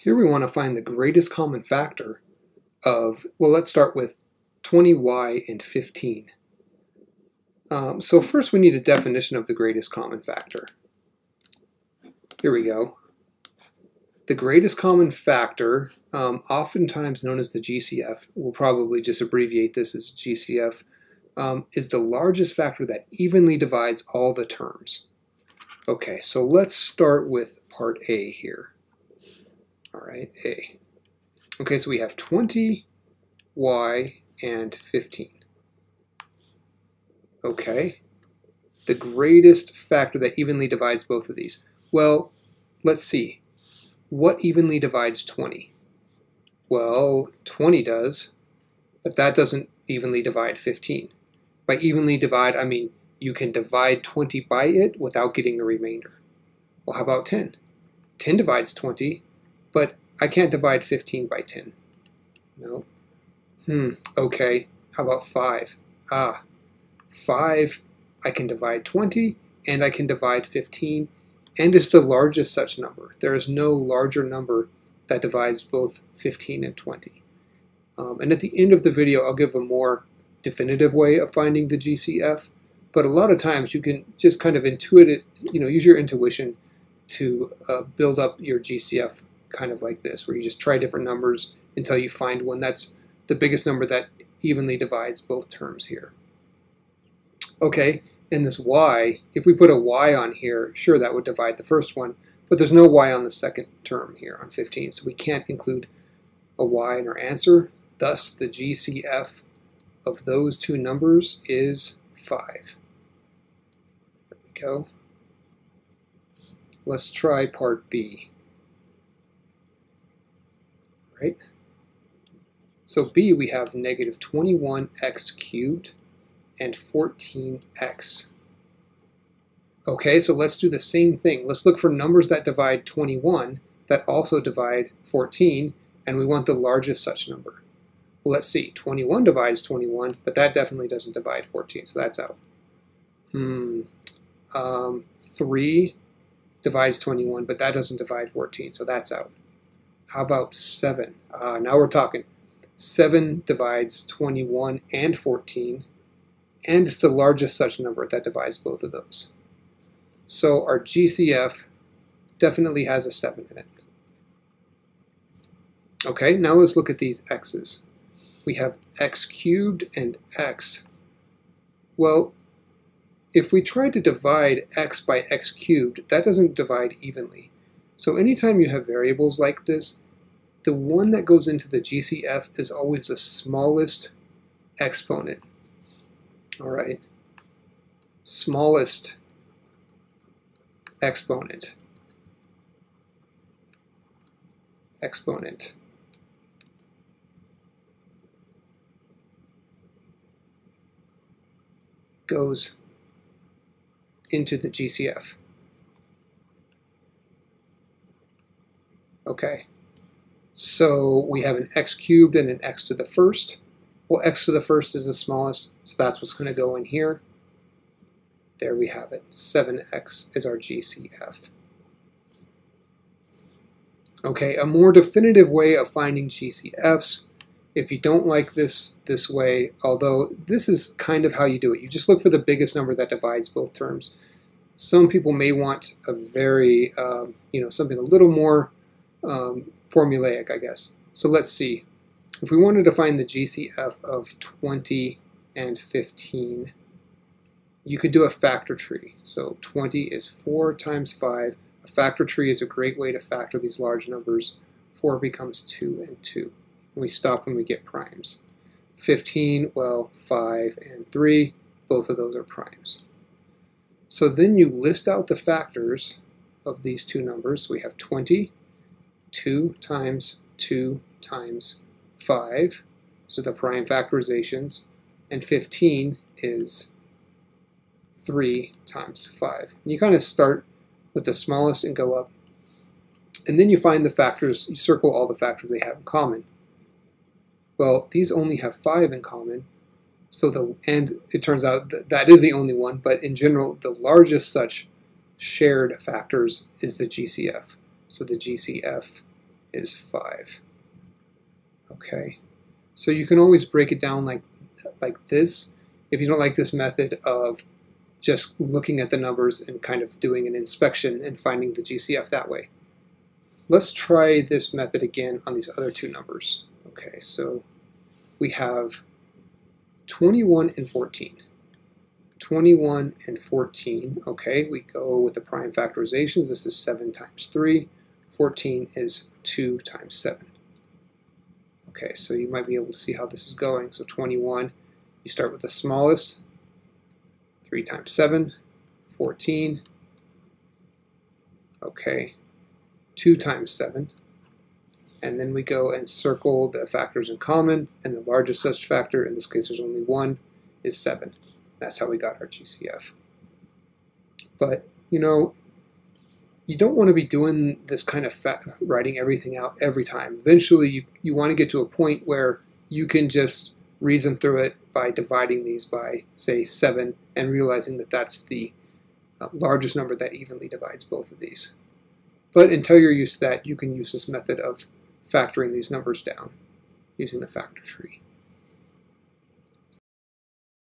Here we want to find the greatest common factor of, well, let's start with 20y and 15. So first we need a definition of the greatest common factor. Here we go. The greatest common factor, oftentimes known as the GCF, we'll probably just abbreviate this as GCF, is the largest factor that evenly divides all the terms. Okay, so let's start with part A here. All right, A. Okay, so we have 20y and 15. Okay, the greatest factor that evenly divides both of these. Well, let's see. What evenly divides 20? Well, 20 does, but that doesn't evenly divide 15. By evenly divide, I mean you can divide 20 by it without getting a remainder. Well, how about 10? 10 divides 20, but I can't divide 15 by 10. No. Okay, how about 5? 5, I can divide 20, and I can divide 15, and it's the largest such number. There is no larger number that divides both 15 and 20. And at the end of the video, I'll give a more definitive way of finding the GCF, but a lot of times you can just kind of intuit it, use your intuition to build up your GCF kind of like this, where you just try different numbers until you find one that's the biggest number that evenly divides both terms here. Okay, and this y, if we put a y on here, sure, that would divide the first one, but there's no y on the second term here on 15, so we can't include a y in our answer. Thus, the GCF of those two numbers is 5. There we go. Let's try part B. Right? So B, we have negative 21x cubed and 14x. Okay, so let's do the same thing. Let's look for numbers that divide 21 that also divide 14, and we want the largest such number. Well, let's see. 21 divides 21, but that definitely doesn't divide 14, so that's out. 3 divides 21, but that doesn't divide 14, so that's out. How about 7? Now we're talking. 7 divides 21 and 14, and it's the largest such number that divides both of those. So our GCF definitely has a 7 in it. Okay, now let's look at these x's. We have x cubed and x. Well, if we try to divide x by x cubed, that doesn't divide evenly. So anytime you have variables like this, the one that goes into the GCF is always the smallest exponent. All right, smallest exponent. Goes into the GCF. Okay, so we have an x cubed and an x to the first. Well, x to the first is the smallest, so that's what's going to go in here. There we have it. 7x is our GCF. Okay, a more definitive way of finding GCFs, if you don't like this way, although this is kind of how you do it. You just look for the biggest number that divides both terms. Some people may want a very, something a little more formulaic, I guess. So let's see. If we wanted to find the GCF of 20 and 15, you could do a factor tree. So 20 is 4 times 5. A factor tree is a great way to factor these large numbers. 4 becomes 2 and 2. And we stop when we get primes. 15, well, 5 and 3, both of those are primes. So then you list out the factors of these two numbers. We have 20, 2 times 2 times 5, these are the prime factorizations, and 15 is 3 times 5. And you kind of start with the smallest and go up. And then you find the factors, you circle all the factors they have in common. Well, these only have 5 in common, and it turns out that is the only one, but in general, the largest such shared factors is the GCF. So the GCF is 5. Okay, so you can always break it down like this if you don't like this method of just looking at the numbers and kind of doing an inspection and finding the GCF that way. Let's try this method again on these other two numbers. Okay, so we have 21 and 14. 21 and 14, okay, we go with the prime factorizations. This is 7 times 3. 14 is 2 times 7. Okay, so you might be able to see how this is going. So 21, you start with the smallest, 3 times 7, 14, okay, 2 times 7, and then we go and circle the factors in common, and the largest such factor, in this case there's only one, is 7. That's how we got our GCF. But, you know, you don't want to be doing this kind of writing everything out every time. Eventually you want to get to a point where you can just reason through it by dividing these by, say, 7 and realizing that that's the largest number that evenly divides both of these. But until you're used to that, you can use this method of factoring these numbers down using the factor tree.